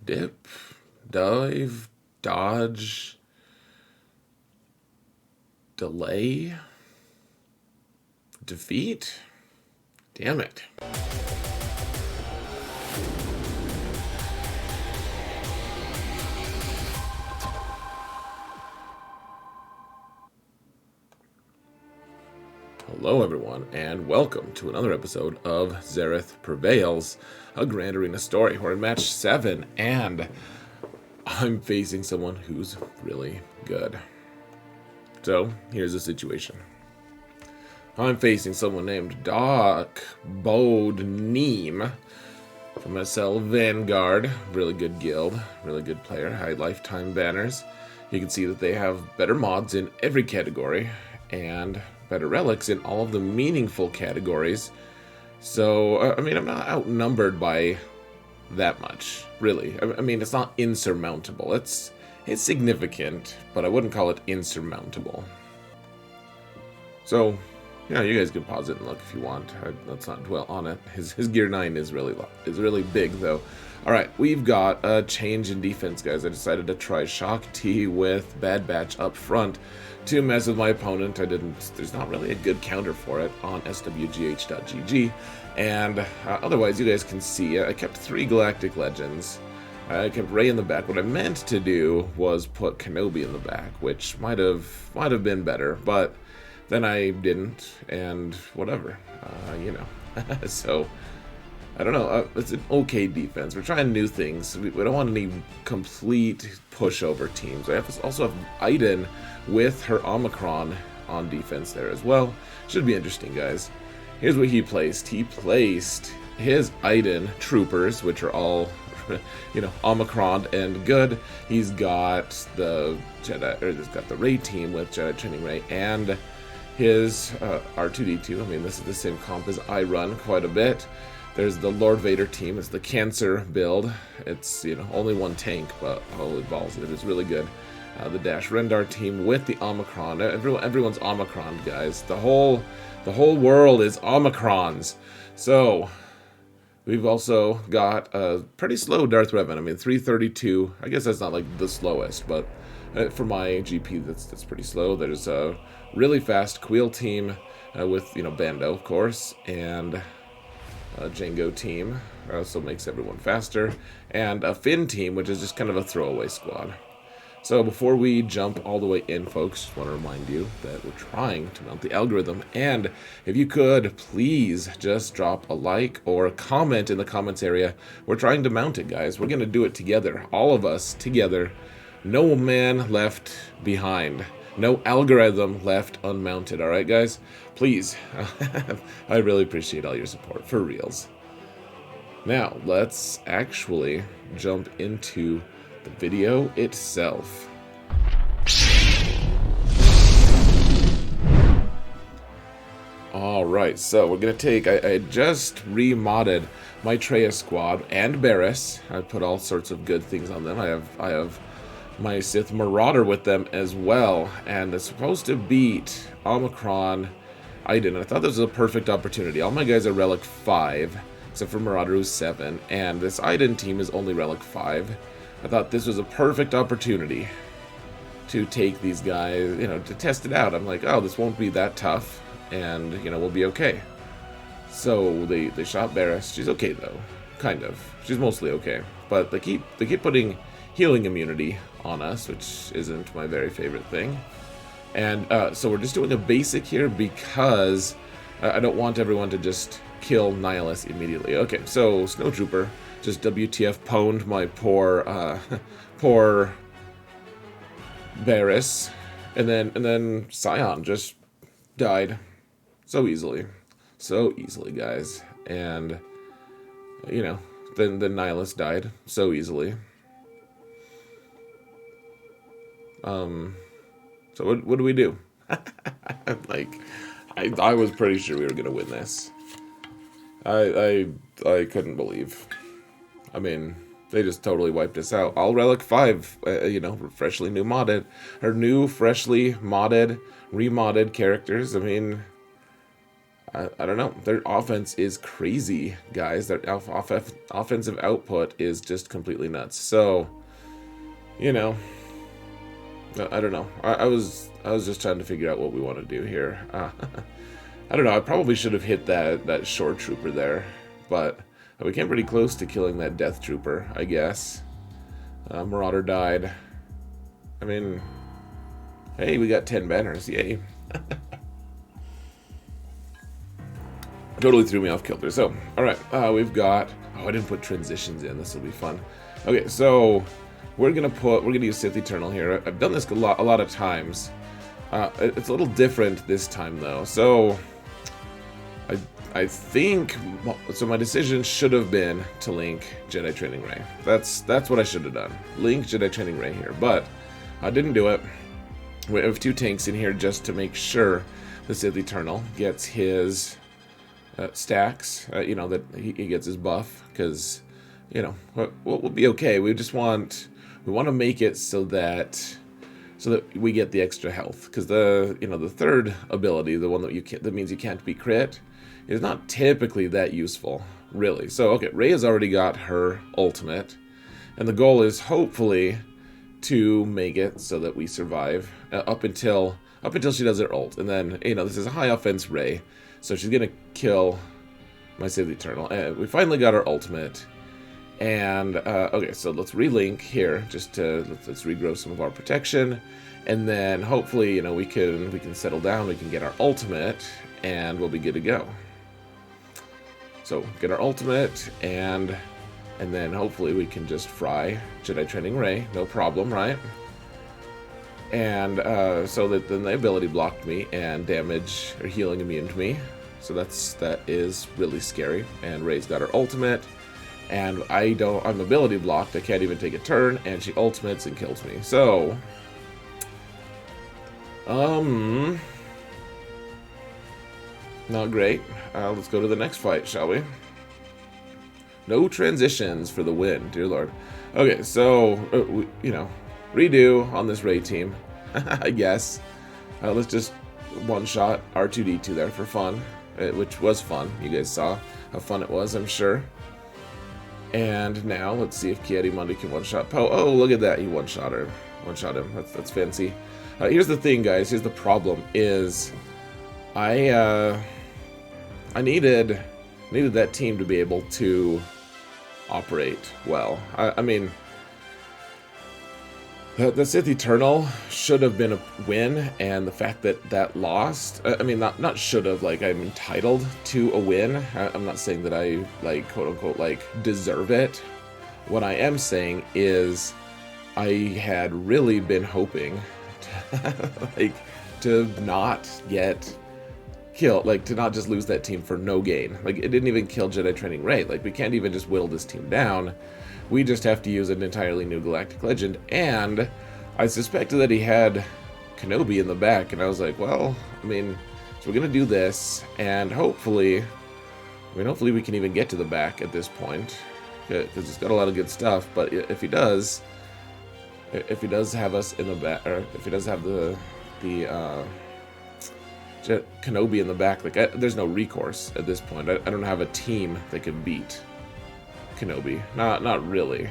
Dip, dive, dodge, delay, defeat? Damn it. Hello everyone, and welcome to another episode of Xaereth Prevails, a Grand Arena story. We're in match 7, and I'm facing someone who's really good. So, here's the situation. I'm facing someone named Doc Bodneem from SL Vanguard. Really good guild, really good player, high lifetime banners. You can see that they have better mods in every category, and better relics in all of the meaningful categories. So, I mean, I'm not outnumbered by that much, really. I mean, it's not insurmountable. It's significant, but I wouldn't call it insurmountable. So, you know, you guys can pause it and look if you want. Let's not dwell on it. His gear 9 is really big, though. Alright, we've got a change in defense, guys. I decided to try Shock T with Bad Batch up front to mess with my opponent. There's not really a good counter for it on swgh.gg. And otherwise, you guys can see, I kept 3 Galactic Legends. I kept Rey in the back. What I meant to do was put Kenobi in the back, which might have been better, but then I didn't, and whatever, you know. So, I don't know, it's an okay defense. We're trying new things. We don't want any complete pushover teams. I also have Iden with her Omicron on defense there as well. Should be interesting, guys. Here's what he placed. He placed his Iden troopers, which are all, you know, Omicron and good. He's got the Jedi, or he's got the Rey team with Jedi Training Rey and his R2-D2. I mean, this is the same comp as I run quite a bit. There's the Lord Vader team. It's the Cancer build. It's, you know, only one tank, but holy balls, it is really good. The Dash Rendar team with the Omicron. Everyone's Omicron, guys. The whole world is Omicrons. So we've also got a pretty slow Darth Revan. I mean, 332. I guess that's not like the slowest, but for my GP, that's pretty slow. There's a really fast Queel team with, you know, Bando, of course, and a Jango team also makes everyone faster, and a Finn team, which is just kind of a throwaway squad. So before we jump all the way in, folks, just want to remind you that we're trying to mount the algorithm, and if you could, please just drop a like or a comment in the comments area. We're trying to mount it, guys. We're going to do it together, all of us together. No man left behind. No algorithm left unmounted, alright, guys? Please. I really appreciate all your support, for reals. Now, let's actually jump into the video itself. Alright, so we're gonna take, I just remodded my Traya squad and Barriss. I put all sorts of good things on them. I have my Sith Marauder with them as well, and it's supposed to beat Omicron Iden. I thought this was a perfect opportunity. All my guys are Relic 5, except for Marauder, who's 7, and this Iden team is only Relic 5. I thought this was a perfect opportunity to take these guys, you know, to test it out. I'm like, oh, this won't be that tough, and, you know, we'll be okay. So they shot Barriss. She's okay, though. Kind of. She's mostly okay. But they keep putting healing immunity on us, which isn't my very favorite thing. And so we're just doing a basic here because I don't want everyone to just kill Nihilus immediately. Okay, so Snowtrooper just WTF pwned my poor Barriss, and then Scion just died so easily, guys. And you know, then Nihilus died so easily. So what do we do? Like, I was pretty sure we were gonna win this. I couldn't believe. I mean, they just totally wiped us out. All Relic 5, you know, freshly new modded. Her new, freshly modded, remodded characters. I mean, I don't know. Their offense is crazy, guys. Their offensive output is just completely nuts. So, you know, I don't know. I was just trying to figure out what we want to do here. I don't know. I probably should have hit that shore trooper there, but we came pretty close to killing that death trooper, I guess. Marauder died. I mean, hey, we got 10 banners. Yay. Totally threw me off kilter. So, alright, we've got... Oh, I didn't put transitions in. This will be fun. Okay, so we're gonna use Sith Eternal here. I've done this a lot of times. It's a little different this time, though. So, I think... So my decision should have been to link Jedi Training Ray. That's what I should have done. Link Jedi Training Ray here. But I didn't do it. We have 2 tanks in here just to make sure the Sith Eternal gets his... stacks, you know, that he gets his buff, because, you know, we'll be okay. We want to make it so that we get the extra health, because the third ability, the one that means you can't be crit, is not typically that useful, really. So okay, Rey has already got her ultimate, and the goal is hopefully to make it so that we survive up until she does her ult, and then, you know, this is a high offense Rey. So she's going to kill my Sith Eternal. And we finally got our ultimate. And, okay, so let's relink here. Just to, let's regrow some of our protection. And then hopefully, you know, we can settle down. We can get our ultimate. And we'll be good to go. So, get our ultimate. And then hopefully we can just fry Jedi Training Ray. No problem, right? And so that then the ability blocked me and damage or healing immune to me. So that is really scary. And Rey's got her ultimate, and I'm ability blocked. I can't even take a turn, and she ultimates and kills me. So not great. Let's go to the next fight, shall we? No transitions for the win, dear lord. Okay, so you know, redo on this Rey team, I guess. Let's just one-shot R2-D2 there for fun, which was fun. You guys saw how fun it was, I'm sure. And now, let's see if Ki-Adi-Mundi can one-shot Poe. Oh, look at that, he one-shot him. That's fancy. Here's the thing, guys. Here's the problem, is I needed that team to be able to operate well. I mean... The Sith Eternal should have been a win, and the fact that lost, I mean, not should have, like, I'm entitled to a win. I'm not saying that I, like, quote-unquote, like, deserve it. What I am saying is I had really been hoping to not get killed, like, to not just lose that team for no gain. Like, it didn't even kill Jedi Training Ray. Like, we can't even just whittle this team down. We just have to use an entirely new Galactic Legend, and I suspected that he had Kenobi in the back, and I was like, well, I mean, so we're gonna do this, and hopefully we can even get to the back at this point, because he's got a lot of good stuff. But if he does have us in the back, or if he does have the Kenobi in the back, like, there's no recourse at this point. I don't have a team that can beat Kenobi. Not really.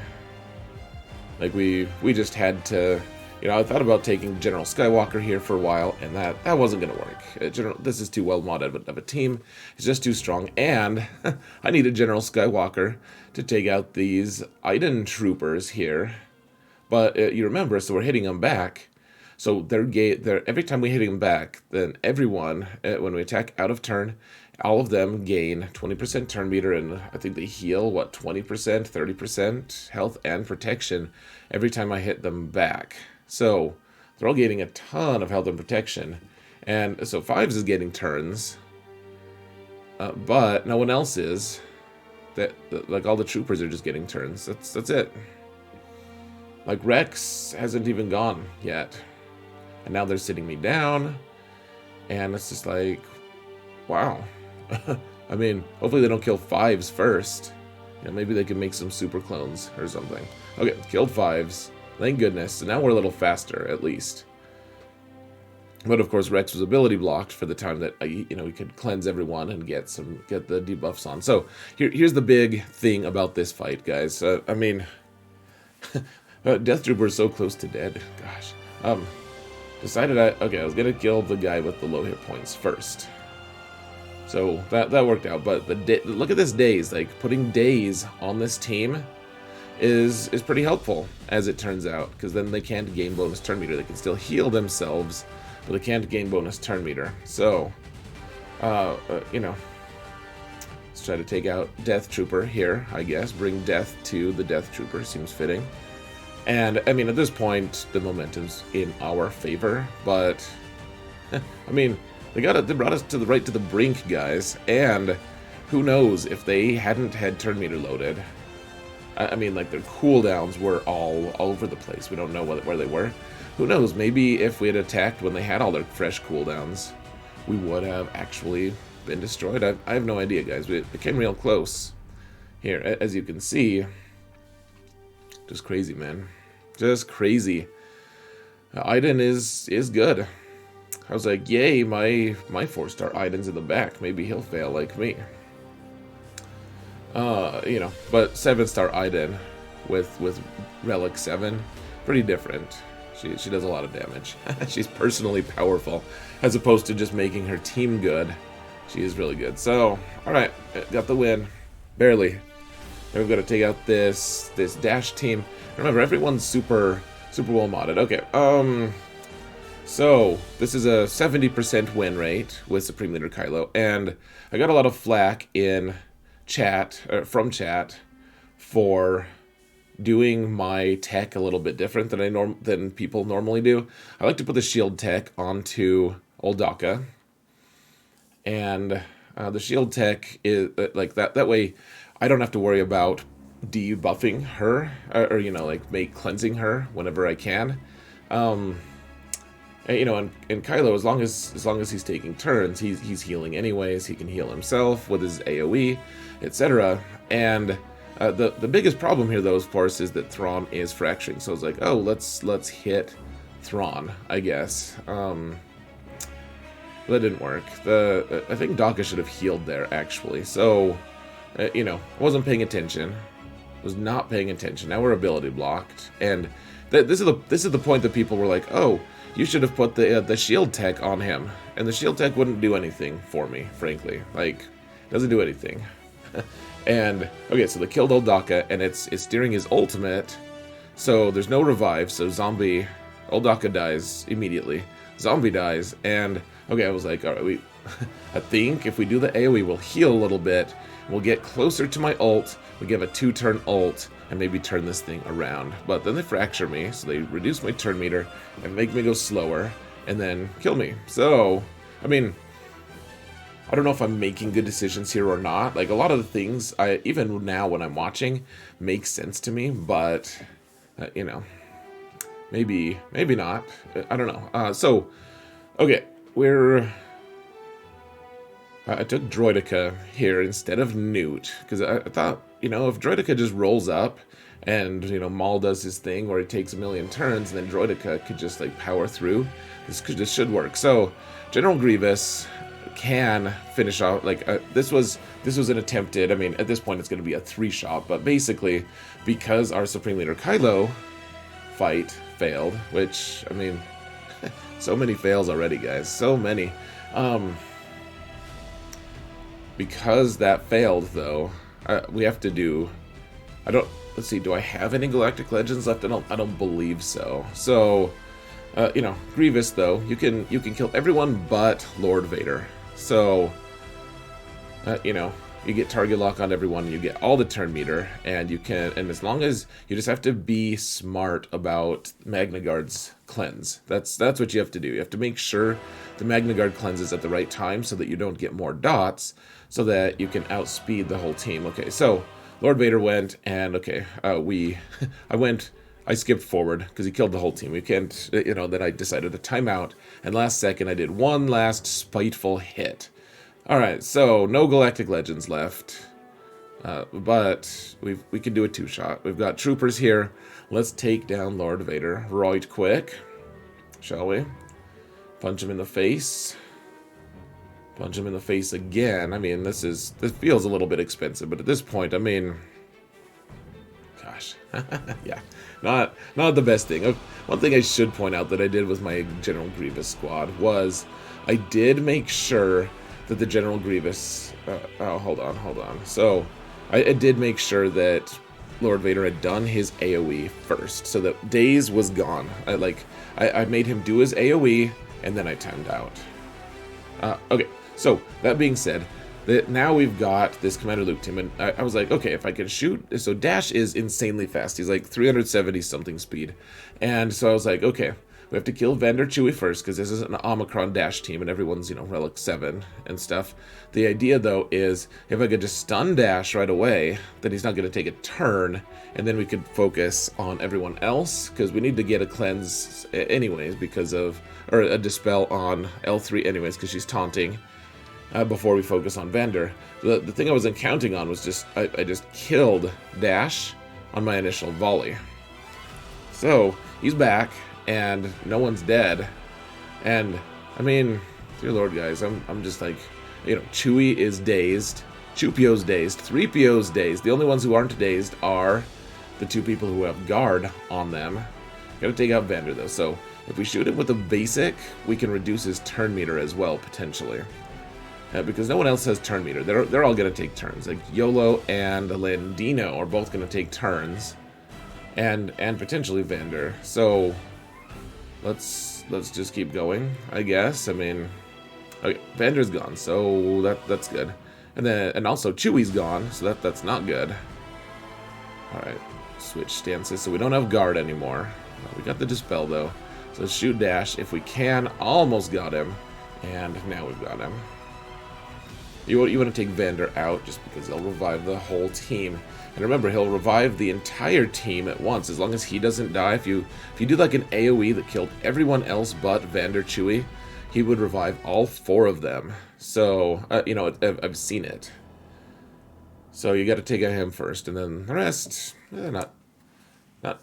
Like, we just had to, you know, I thought about taking General Skywalker here for a while, and that wasn't gonna work. This is too well modded of a team. It's just too strong, and I needed General Skywalker to take out these Iden troopers here. But you remember, so we're hitting them back. So they're every time we hit them back, then everyone, when we attack out of turn, all of them gain 20% turn meter, and I think they heal, what, 20%, 30% health and protection every time I hit them back. So they're all gaining a ton of health and protection. And so Fives is getting turns, but no one else is. Like, all the troopers are just getting turns. That's it. Like, Rex hasn't even gone yet. And now they're sitting me down, and it's just like, wow. I mean, hopefully they don't kill Fives first. You know, maybe they can make some super clones or something. Okay, killed Fives. Thank goodness. So now we're a little faster, at least. But of course, Rex was ability blocked for the time that we could cleanse everyone and get the debuffs on. So here's the big thing about this fight, guys. I mean, Death Trooper is so close to dead. Gosh. Decided I was gonna kill the guy with the low hit points first. So that worked out. But look at this daze. Like putting daze on this team is pretty helpful, as it turns out, because then they can't gain bonus turn meter. They can still heal themselves, but they can't gain bonus turn meter. So, let's try to take out Death Trooper here, I guess. Bring death to the Death Trooper. Seems fitting. And, I mean, at this point, the momentum's in our favor. But, I mean, they brought us to the brink, guys. And who knows if they hadn't had turn meter loaded. I mean, like, their cooldowns were all over the place. We don't know where they were. Who knows, maybe if we had attacked when they had all their fresh cooldowns, we would have actually been destroyed. I have no idea, guys. We came real close. Here, as you can see, just crazy, man. Just crazy. Iden is good. I was like, yay, my 4-star Iden's in the back. Maybe he'll fail like me. But 7-star Iden with Relic 7, pretty different. She does a lot of damage. She's personally powerful, as opposed to just making her team good. She is really good. So, alright, got the win. Barely. Now we've got to take out this dash team. Remember, everyone's super well modded. Okay, so this is a 70% win rate with Supreme Leader Kylo, and I got a lot of flack in from chat for doing my tech a little bit different than people normally do. I like to put the shield tech onto Old Daka, and the shield tech is like that way I don't have to worry about debuffing her or cleansing her whenever I can. And Kylo, as long as he's taking turns, he's healing anyways. He can heal himself with his AoE, etc. And the biggest problem here, though, of course, is that Thrawn is fracturing. So it's like, oh, let's hit Thrawn, I guess. That didn't work. I think Daka should have healed there, actually. So, I wasn't paying attention. Was not paying attention. Now we're ability blocked, and this is the point that people were like, oh, you should have put the shield tech on him, and the shield tech wouldn't do anything for me, frankly. Like, doesn't do anything. And okay, so they killed Old Daka, and it's steering his ultimate, so there's no revive. So Old Daka dies immediately. Zombie dies, and okay, I was like, all right, I think if we do the AoE, we'll heal a little bit. We'll get closer to my ult. We give a 2-turn ult and maybe turn this thing around. But then they fracture me, so they reduce my turn meter and make me go slower and then kill me. So, I mean, I don't know if I'm making good decisions here or not. Like, a lot of the things, even now when I'm watching, make sense to me, but, maybe not. I don't know. So, okay, I took Droideka here instead of Newt, because I thought, if Droideka just rolls up and, Maul does his thing where he takes a million turns, and then Droideka could just, power through, this should work. So, General Grievous can finish off, this was an attempted, at this point it's going to be a 3-shot, but basically, because our Supreme Leader Kylo fight failed, which, so many fails already, guys, so many. Because that failed, though, we have to do. Let's see. Do I have any Galactic Legends left? I don't believe so. So, Grievous, though, you can kill everyone but Lord Vader. So, you get target lock on everyone. You get all the turn meter, and as long as you just have to be smart about Magna Guard's cleanse. That's what you have to do. You have to make sure the Magna Guard cleanses at the right time so that you don't get more dots, so that you can outspeed the whole team. Okay, so Lord Vader went, and okay, I skipped forward because he killed the whole team. We can't, then I decided to time out, and last second I did one last spiteful hit. Alright, so no Galactic Legends left, but we can do a 2-shot. We've got troopers here. Let's take down Lord Vader right quick, shall we? Punch him in the face. Punch him in the face again. I mean, this feels a little bit expensive, but at this point, I mean, gosh, yeah, not the best thing. One thing I should point out that I did with my General Grievous squad was I did make sure that the General Grievous. Oh, hold on. So I did make sure that Lord Vader had done his AoE first, so that Daze was gone. I made him do his AoE, and then I timed out. Okay, so that being said, now we've got this Commander Luke team, and I was like, okay, if I can shoot... So Dash is insanely fast. He's like 370-something speed. And so I was like, okay, we have to kill Vander Chewie first, because this is an Omicron Dash team, and everyone's, you know, Relic 7 and stuff. The idea, though, is if I could just stun Dash right away, then he's not going to take a turn, and then we could focus on everyone else, because we need to get a cleanse anyways, because of... Or a dispel on L3 anyways, because she's taunting. Before we focus on Vander. The thing I wasn't counting on was just, I just killed Dash on my initial volley. So, he's back, and no one's dead. And, I mean, dear Lord, guys, I'm just like, you know, Chewie is dazed, 2PO's dazed, 3PO's dazed. The only ones who aren't dazed are the 2 people who have guard on them. Gotta take out Vander, though, so if we shoot him with a basic, we can reduce his turn meter as well, potentially. Because no one else has turn meter. They're all going to take turns. Like YOLO and Landino are both going to take turns. And potentially Vander. So let's just keep going, I guess. I mean, okay, Vander's gone, so that's good. And also Chewie's gone, so that's not good. Alright, switch stances. So we don't have guard anymore. We got the dispel though. So let's shoot Dash if we can. Almost got him. And now we've got him. You want to take Vander out just because they'll revive the whole team. And remember, he'll revive the entire team at once as long as he doesn't die. If you do like an AoE that killed everyone else but Vander Chewie, he would revive all 4 of them. So, you know, I've seen it. So you got to take out him first, and then the rest, not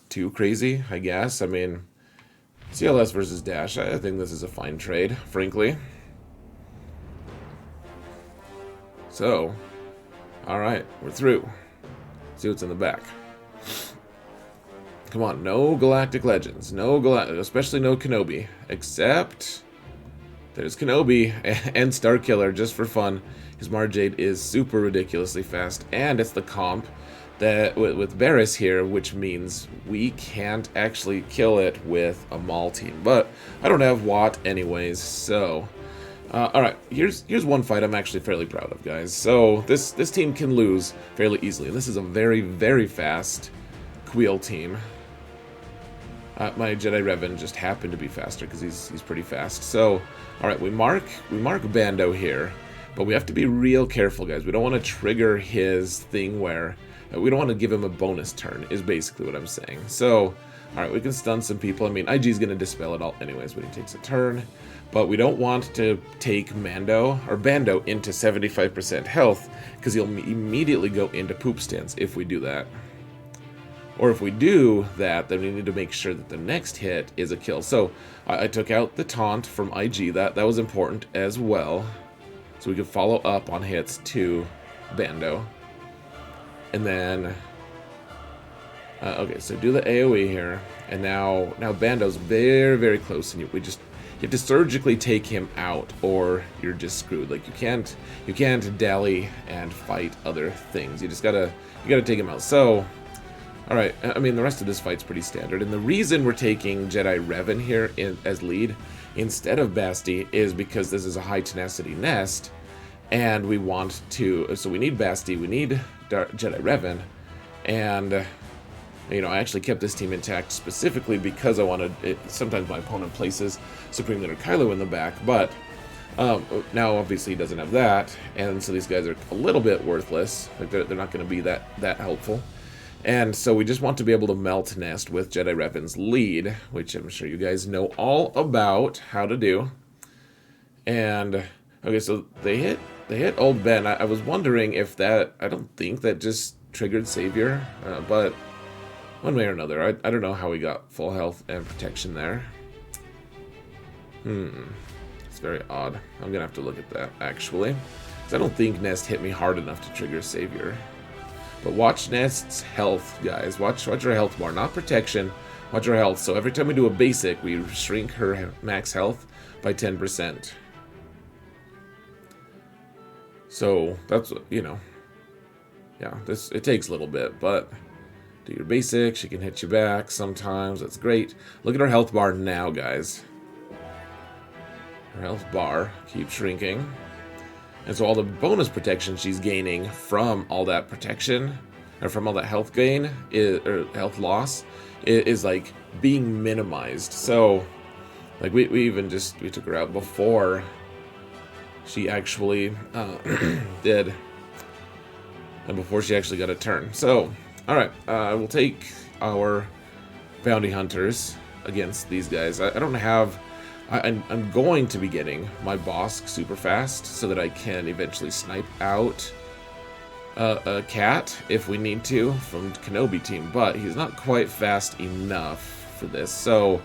too crazy, I guess. I mean, CLS versus Dash, I think this is a fine trade, frankly. So, alright, we're through. See what's in the back. Come on, no Galactic Legends. Especially no Kenobi. Except, there's Kenobi and Starkiller, just for fun. His Marjade is super ridiculously fast, and it's the comp that with Barris here, which means we can't actually kill it with a Maul team. But I don't have Watt anyways, so... Alright, here's one fight I'm actually fairly proud of, guys. So, this team can lose fairly easily. This is a very, very fast Queel team. My Jedi Revan just happened to be faster, because he's pretty fast. So, alright, we mark Bando here, but we have to be real careful, guys. We don't want to trigger his thing where... we don't want to give him a bonus turn, is basically what I'm saying. So, alright, we can stun some people. I mean, IG's going to dispel it all anyways when he takes a turn. But we don't want to take Bando into 75% health, because he'll immediately go into poop stance if we do that. Or if we do that, then we need to make sure that the next hit is a kill. So I took out the taunt from IG. That was important as well. So we could follow up on hits to Bando. And then... okay, so do the AoE here. And now Bando's very, very close, and you have to surgically take him out, or you're just screwed. Like, you can't dally and fight other things. You gotta take him out. So, alright, I mean, the rest of this fight's pretty standard. And the reason we're taking Jedi Revan here as lead instead of Basti is because this is a high tenacity nest, and we want to... So we need Basti, we need Jedi Revan, and... You know, I actually kept this team intact specifically because I wanted it. Sometimes my opponent places Supreme Leader Kylo in the back, but now obviously he doesn't have that, and so these guys are a little bit worthless. Like they're not going to be that helpful, and so we just want to be able to melt nest with Jedi Revan's lead, which I'm sure you guys know all about how to do. And okay, so they hit Old Ben. I was wondering if that... I don't think that just triggered Savior, but. One way or another, I don't know how we got full health and protection there. It's very odd. I'm gonna have to look at that, actually. Because I don't think Nest hit me hard enough to trigger Savior. But watch Nest's health, guys. Watch her health bar. Not protection. Watch her health. So every time we do a basic, we shrink her max health by 10%. So that's, you know, yeah, it takes a little bit, but do your basic. She can hit you back sometimes. That's great. Look at her health bar now, guys. Her health bar keeps shrinking. And so all the bonus protection she's gaining from all that protection, or from all that health gain, or health loss, is like being minimized. So, like we took her out before she actually did, and before she actually got a turn. So, all right, we'll take our bounty hunters against these guys. I don't have. I'm going to be getting my Bosk super fast so that I can eventually snipe out a cat if we need to from Kenobi team, but he's not quite fast enough for this. So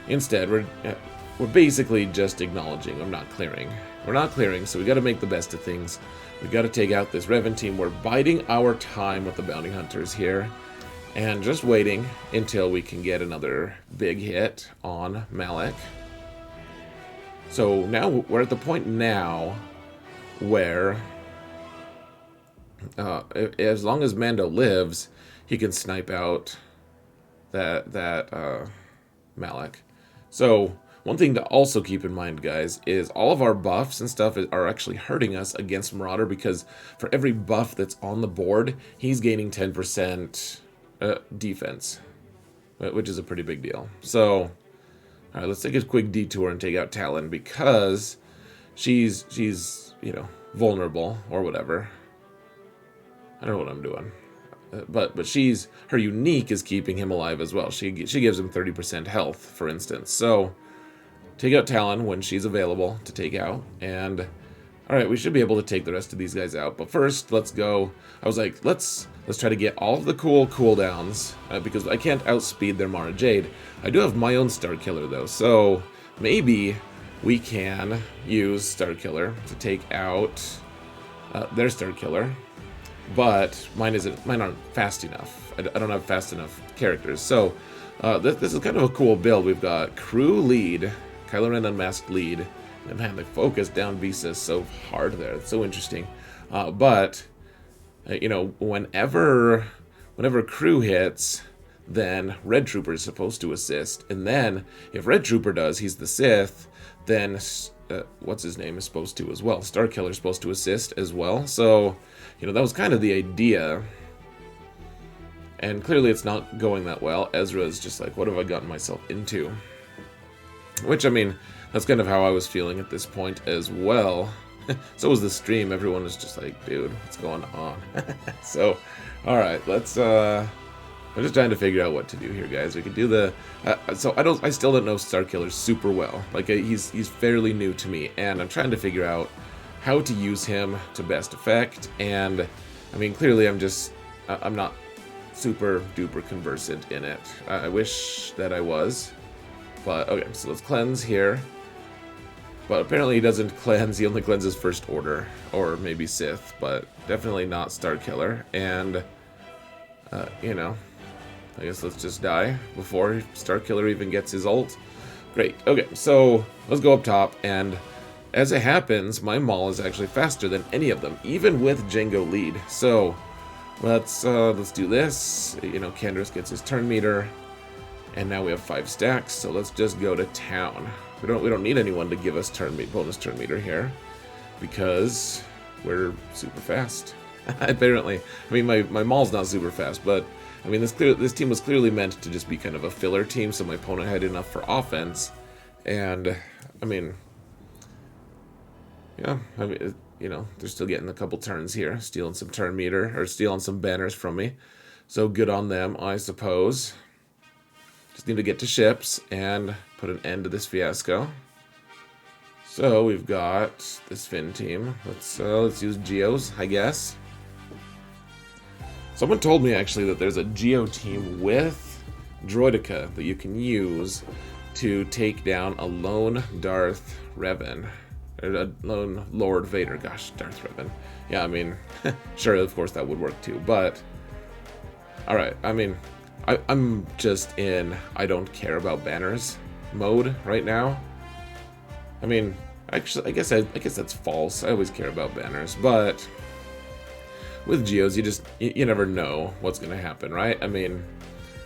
instead, we're basically just acknowledging I'm not clearing. We're not clearing, so we got to make the best of things. We got to take out this Revan team. We're biding our time with the bounty hunters here, and just waiting until we can get another big hit on Malak. So now we're at the point now where, as long as Mando lives, he can snipe out that Malak. So one thing to also keep in mind, guys, is all of our buffs and stuff are actually hurting us against Marauder, because for every buff that's on the board, he's gaining 10% defense, which is a pretty big deal. So, all right, let's take a quick detour and take out Talon, because she's you know, vulnerable or whatever. I don't know what I'm doing, but her unique is keeping him alive as well. She gives him 30% health, for instance. So take out Talon when she's available to take out, and all right, we should be able to take the rest of these guys out. But first, let's go. I was like, let's try to get all of the cooldowns, because I can't outspeed their Mara Jade. I do have my own Star Killer though, so maybe we can use Star Killer to take out their Star Killer. But mine aren't fast enough. I don't have fast enough characters. So this is kind of a cool build. We've got crew lead, Kylo Ren unmasked lead. And man, the focus down Visa is so hard there. It's so interesting. But you know, whenever crew hits, then Red Trooper is supposed to assist. And then if Red Trooper does, he's the Sith, then what's his name is supposed to as well. Star Killer is supposed to assist as well. So, you know, that was kind of the idea. And clearly it's not going that well. Ezra is just like, what have I gotten myself into? Which, I mean, that's kind of how I was feeling at this point as well. So was the stream. Everyone was just like, dude, what's going on? So, alright, let's, I'm just trying to figure out what to do here, guys. We could do the, so I still don't know Star Killer super well. Like, he's fairly new to me, and I'm trying to figure out how to use him to best effect. And, I mean, clearly I'm not super duper conversant in it. I wish that I was. But, okay, so let's cleanse here. But apparently he doesn't cleanse, he only cleanses First Order, or maybe Sith, but definitely not Star Killer. And, you know, I guess let's just die before Star Killer even gets his ult. Great, okay, so let's go up top, and as it happens, my Maul is actually faster than any of them, even with Jango lead. So, let's do this. You know, Candace gets his turn meter. And now we have 5 stacks, so let's just go to town. We don't need anyone to give us bonus turn meter here, because we're super fast. Apparently, I mean my Maul's not super fast, but I mean this team was clearly meant to just be kind of a filler team, so my opponent had enough for offense, and I mean, yeah, I mean, you know, they're still getting a couple turns here, stealing some turn meter or stealing some banners from me, so good on them, I suppose. Just need to get to ships and put an end to this fiasco. So we've got this Finn team. Let's use Geos, I guess. Someone told me actually that there's a Geo team with Droideka that you can use to take down a lone Darth Revan. Or a lone Lord Vader. Gosh, Darth Revan. Yeah, I mean, sure, of course that would work too, but... Alright, I mean, I'm just in I don't care about banners mode right now. I mean, actually, I guess that's false. I always care about banners, but... With Geos, you never know what's going to happen, right? I mean...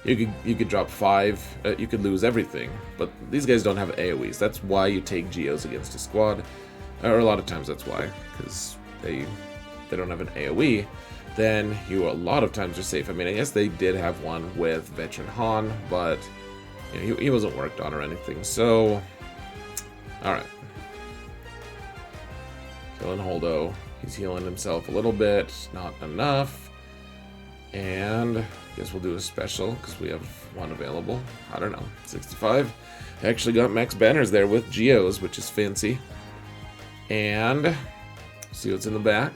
You could drop 5, you could lose everything, but these guys don't have AoEs. That's why you take Geos against a squad, or a lot of times that's why, because they don't have an AoE. Then you a lot of times are safe. I mean, I guess they did have one with Veteran Han, but you know, he wasn't worked on or anything. So, all right, killing Holdo. He's healing himself a little bit, not enough, and. Guess we'll do a special, because we have one available. I don't know. 65. Actually got max banners there with Geos, which is fancy. And see what's in the back.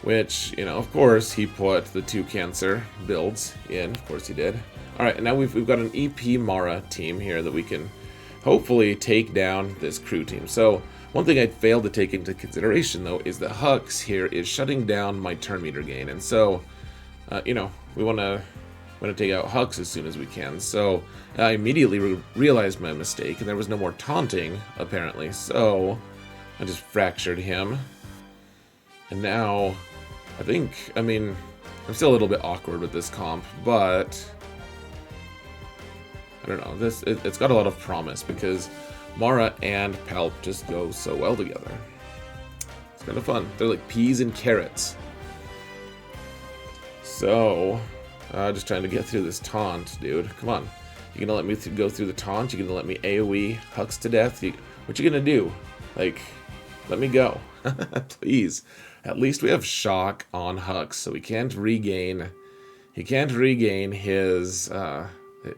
Which, you know, of course, he put the 2 cancer builds in. Of course he did. Alright, and now we've got an EP Mara team here that we can hopefully take down this crew team. So... One thing I failed to take into consideration, though, is that Hux here is shutting down my turn meter gain, and so, you know, we want to take out Hux as soon as we can. So I immediately realized my mistake, and there was no more taunting, apparently. So I just fractured him, and now I mean, I'm still a little bit awkward with this comp, but I don't know. It's got a lot of promise because. Mara and Palp just go so well together. It's kind of fun. They're like peas and carrots. So, just trying to get through this taunt, dude. Come on. You gonna let me go through the taunt? You gonna let me AoE Hux to death? What you gonna do? Like, let me go. Please. At least we have shock on Hux, so he can't regain his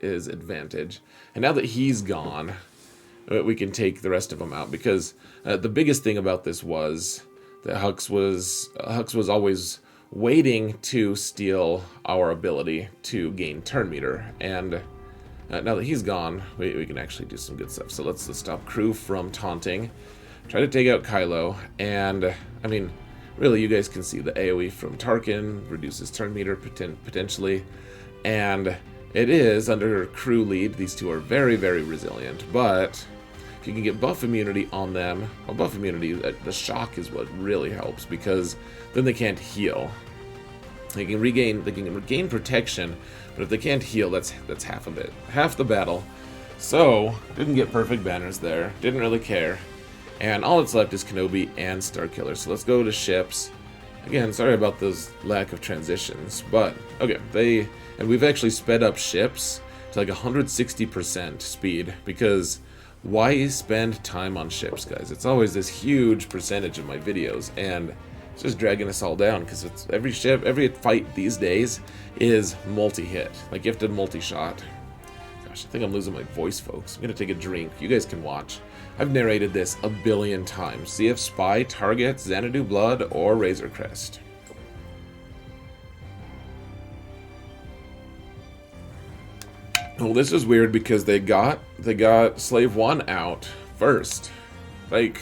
advantage. And now that he's gone... we can take the rest of them out, because the biggest thing about this was that Hux was always waiting to steal our ability to gain turn meter, and now that he's gone, we can actually do some good stuff. So let's stop crew from taunting, try to take out Kylo, and I mean, really, you guys can see the AoE from Tarkin reduces turn meter potentially, and it is under crew lead. These two are very, very resilient, but you can get buff immunity on them. Well, buff immunity, the shock is what really helps, because then they can't heal. They can regain protection, but if they can't heal, that's half of it, half the battle. So didn't get perfect banners there, didn't really care, and all that's left is Kenobi and Starkiller. So let's go to ships. Again, sorry about those lack of transitions, but okay, and we've actually sped up ships to like 160% speed, because why spend time on ships, guys? It's always this huge percentage of my videos, and it's just dragging us all down, because it's every ship, every fight these days is multi-hit. Like, you have to multi-shot. Gosh, I think I'm losing my voice, folks. I'm gonna take a drink. You guys can watch. I've narrated this a billion times. See if Spy targets Xanadu Blood or Razor Crest. Well, this is weird because they got Slave 1 out first. Like,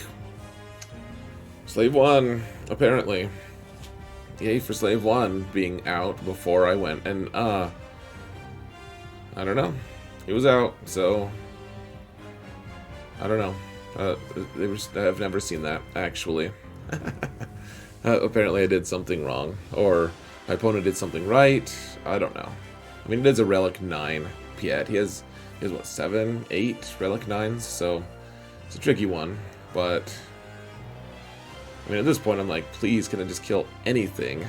Slave 1, apparently. Yay for Slave 1 being out before I went. And, I don't know. He was out, so... I don't know. I've never seen that, actually. Apparently I did something wrong. Or my opponent did something right. I don't know. I mean, it is a Relic 9 Piet. He has what, 7, 8 Relic 9s? So, it's a tricky one. But, I mean, at this point, I'm like, please, can I just kill anything?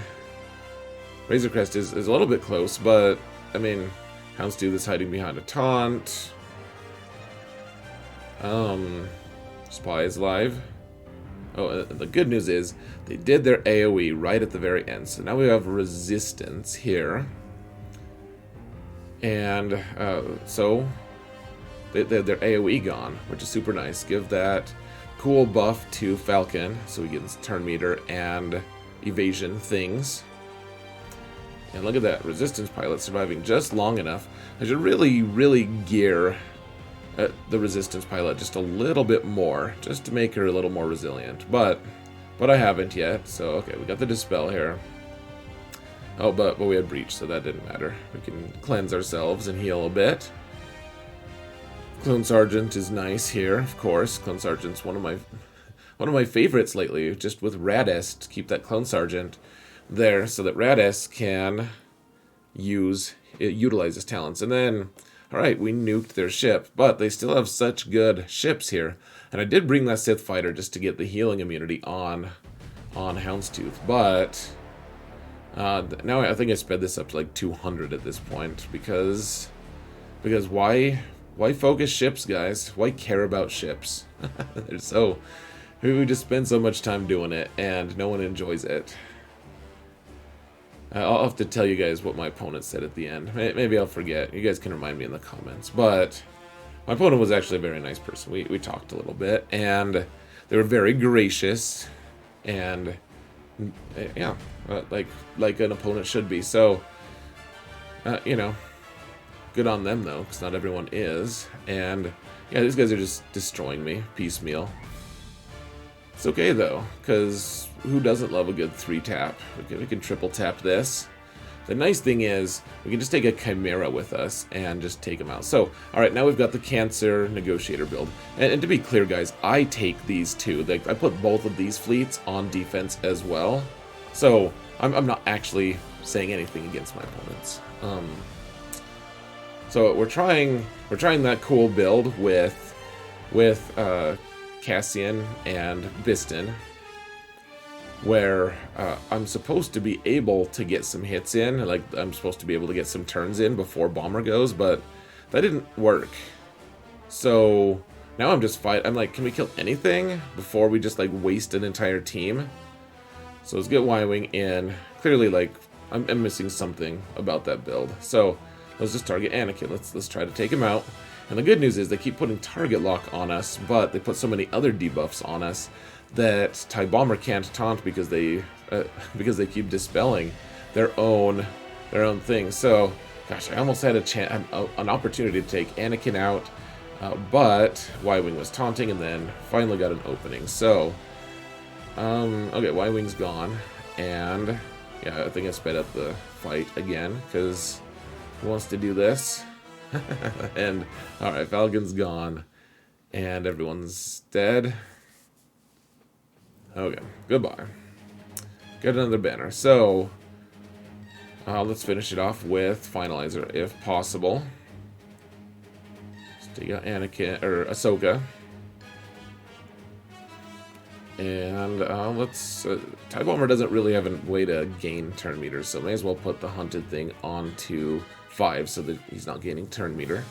Razor Crest is a little bit close, but, I mean, Houndstooth is hiding behind a taunt. Spy is live. Oh, the good news is they did their AoE right at the very end. So now we have resistance here. And so they have their AoE gone, which is super nice. Give that cool buff to Falcon so he gets turn meter and evasion things. And look at that, Resistance Pilot surviving just long enough. I should really, really gear the Resistance Pilot just a little bit more, just to make her a little more resilient. But I haven't yet, so okay, we got the Dispel here. Oh, but we had Breach, so that didn't matter. We can cleanse ourselves and heal a bit. Clone Sergeant is nice here, of course. Clone Sergeant's one of my favorites lately, just with Raddus, to keep that Clone Sergeant there so that Raddus can utilize his talents. And then, alright, we nuked their ship, but they still have such good ships here. And I did bring that Sith Fighter just to get the healing immunity on Houndstooth, but now I think I sped this up to like 200 at this point, because why focus ships, guys? Why care about ships? They're so... We just spend so much time doing it, and no one enjoys it. I'll have to tell you guys what my opponent said at the end. Maybe I'll forget. You guys can remind me in the comments. But my opponent was actually a very nice person. We talked a little bit, and they were very gracious, and yeah, like an opponent should be. So, you know, good on them though, because not everyone is. And yeah, these guys are just destroying me piecemeal. It's okay though, because who doesn't love a good 3-tap? We can triple tap this. The nice thing is, we can just take a Chimera with us and just take him out. So, alright, now we've got the Cancer Negotiator build. And to be clear, guys, I take these two. I put both of these fleets on defense as well. So, I'm not actually saying anything against my opponents. So, we're trying that cool build with Cassian and Biston, where I'm supposed to be able to get some hits in, like I'm supposed to be able to get some turns in before Bomber goes, but that didn't work. So now I'm just I'm like, can we kill anything before we just like waste an entire team? So let's get Y-Wing in. Clearly, like, I'm missing something about that build. So let's just target Anakin. Let's try to take him out. And the good news is they keep putting target lock on us, but they put so many other debuffs on us that TIE Bomber can't taunt because they keep dispelling their own thing. So, gosh, I almost had an opportunity to take Anakin out, but Y-Wing was taunting and then finally got an opening. So, okay, Y-Wing's gone, and yeah, I think I sped up the fight again because who wants to do this? And alright, Falcon's gone, and everyone's dead. Okay, goodbye. Get another banner. So, let's finish it off with Finalizer, if possible. Let's take out Anakin, or Ahsoka. And let's... TIE Bomber doesn't really have a way to gain turn meters, so may as well put the hunted thing onto 5 so that he's not gaining turn meter.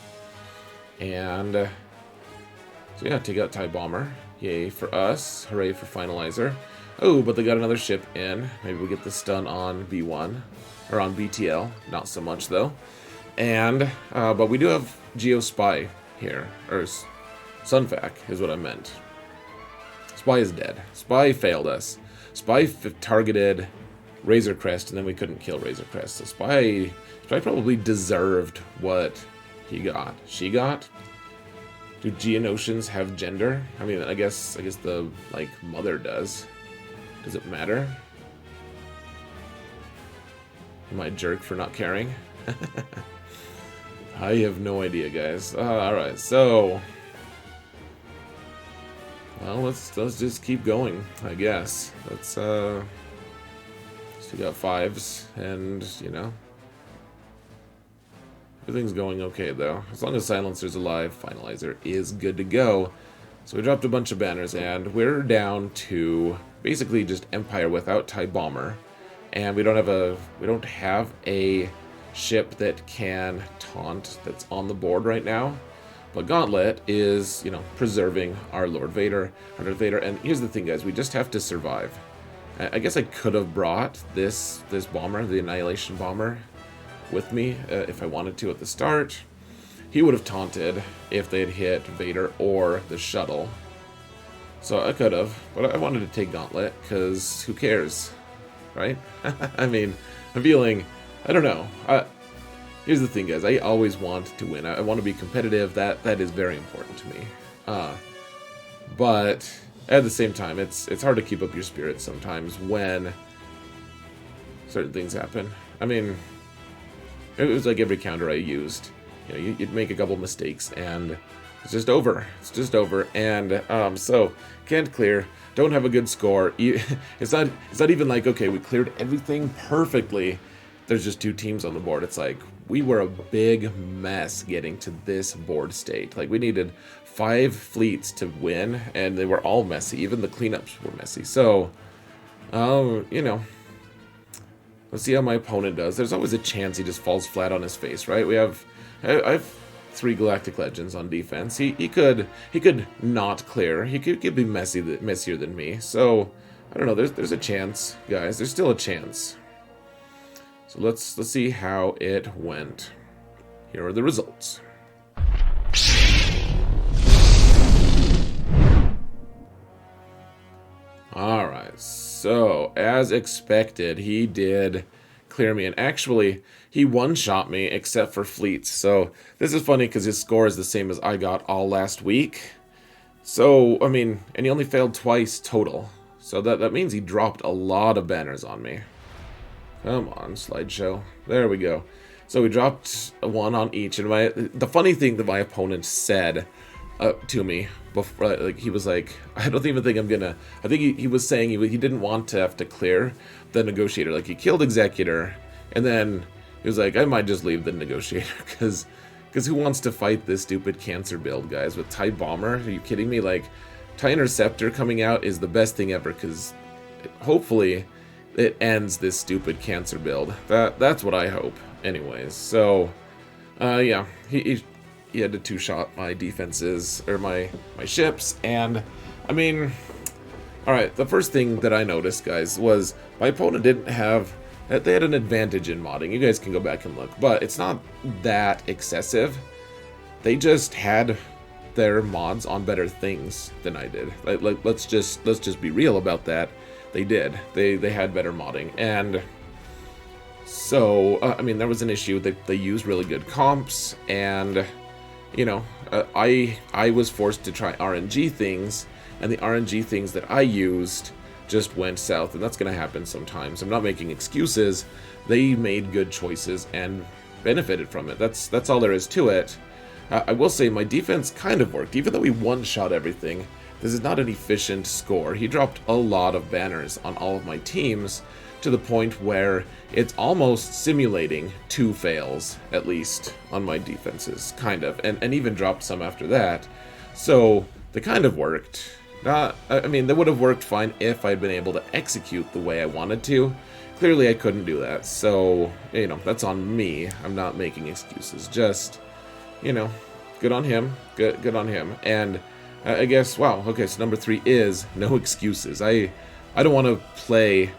And so yeah, take out TIE Bomber. Yay for us. Hooray for Finalizer. Oh, but they got another ship in. Maybe we'll get the stun on B1. Or on BTL. Not so much though. And but we do have Geo Spy here. Or Sunfac is what I meant. Spy is dead. Spy failed us. Spy targeted Razor Crest and then we couldn't kill Razor Crest. So Spy probably deserved what he got. She got? Do Geonosians have gender? I mean, I guess the, like, mother does. Does it matter? Am I a jerk for not caring? I have no idea, guys. Alright, so... Well, let's just keep going, I guess. Still got 5s, and, you know... Everything's going okay, though. As long as Silencer's alive, Finalizer is good to go. So we dropped a bunch of banners, and we're down to basically just Empire without TIE Bomber. And we don't have a ship that can taunt that's on the board right now. But Gauntlet is, you know, preserving our Lord Vader, our Darth Vader. And here's the thing, guys, we just have to survive. I guess I could have brought this bomber, the Annihilation Bomber, with me if I wanted to at the start. He would have taunted if they had hit Vader or the shuttle. So I could have, but I wanted to take Gauntlet because who cares, right? I mean, I'm feeling I don't know. Here's the thing, guys. I always want to win. I want to be competitive. That is very important to me. But at the same time, it's hard to keep up your spirits sometimes when certain things happen. I mean, it was like every counter I used. You know, you'd make a couple mistakes and it's just over. It's just over. And so can't clear. Don't have a good score. It's not even like, okay, we cleared everything perfectly. There's just 2 teams on the board. It's like we were a big mess getting to this board state. Like we needed 5 fleets to win, and they were all messy. Even the cleanups were messy. So, you know, let's see how my opponent does. There's always a chance he just falls flat on his face, right? I have 3 Galactic Legends on defense. He could not clear. He could be messier than me. So I don't know. There's a chance, guys. There's still a chance. So let's see how it went. Here are the results. Alright, so as expected, he did clear me, and actually he one-shot me except for fleets. So this is funny because his score is the same as I got all last week. So I mean, and he only failed twice total. So that means he dropped a lot of banners on me. Come on, slideshow. There we go. So we dropped 1 on each, and the funny thing that my opponent said to me before, like, he was like, I don't even think I'm gonna. I think he was saying he didn't want to have to clear the Negotiator. Like, he killed Executor, and then he was like, I might just leave the Negotiator because who wants to fight this stupid cancer build, guys, with TIE Bomber? Are you kidding me? Like, TIE Interceptor coming out is the best thing ever because hopefully it ends this stupid cancer build. That's what I hope, anyways. So, yeah, he had to 2-shot my defenses, or my ships, and, I mean, alright, the first thing that I noticed, guys, was my opponent didn't have, they had an advantage in modding. You guys can go back and look, but it's not that excessive. They just had their mods on better things than I did. Like let's just be real about that. They did. They had better modding, and so I mean, there was an issue that they used really good comps, and you know, I was forced to try RNG things, and the RNG things that I used just went south, and that's going to happen sometimes. I'm not making excuses. They made good choices and benefited from it. That's all there is to it. I will say my defense kind of worked, even though we one-shot everything. This is not an efficient score. He dropped a lot of banners on all of my teams, to the point where it's almost simulating 2 fails, at least, on my defenses, kind of, and even dropped some after that. So they kind of worked. I mean, they would have worked fine if I'd been able to execute the way I wanted to. Clearly I couldn't do that, so, you know, that's on me. I'm not making excuses. Just, you know, good on him. Good on him. And I guess, wow, okay, so number 3 is no excuses. I don't want to play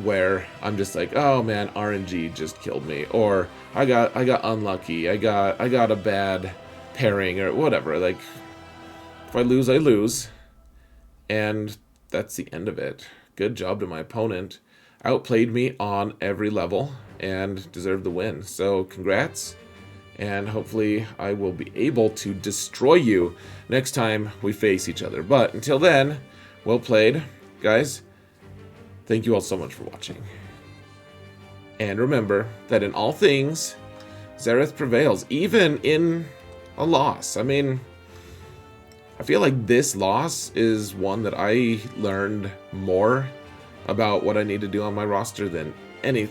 where I'm just like, oh man, RNG just killed me, or I got unlucky, I got a bad pairing, or whatever. Like, if I lose, I lose, and that's the end of it. Good job to my opponent. Outplayed me on every level and deserved the win. So congrats, and hopefully I will be able to destroy you next time we face each other. But until then, well played, guys. Thank you all so much for watching. And remember that in all things, Xaereth prevails, even in a loss. I mean, I feel like this loss is one that I learned more about what I need to do on my roster than any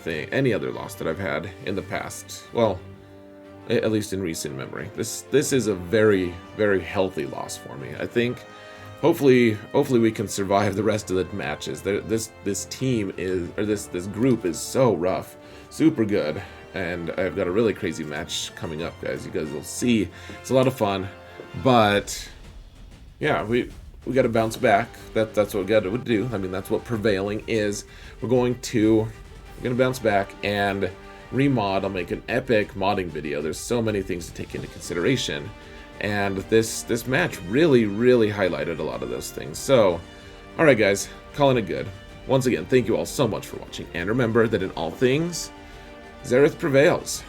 other loss that I've had in the past. Well, at least in recent memory. This is a very, very healthy loss for me. I think hopefully we can survive the rest of the matches. This team is, or this group is so rough, super good, and I've got a really crazy match coming up, guys. You guys will see. It's a lot of fun, but yeah, we got to bounce back. That's what we got to do. I mean, that's what prevailing is. We're gonna bounce back and remod. I'll make an epic modding video. There's so many things to take into consideration. And this match really, really highlighted a lot of those things. So, alright guys, calling it good. Once again, thank you all so much for watching. And remember that in all things, Xaereth prevails.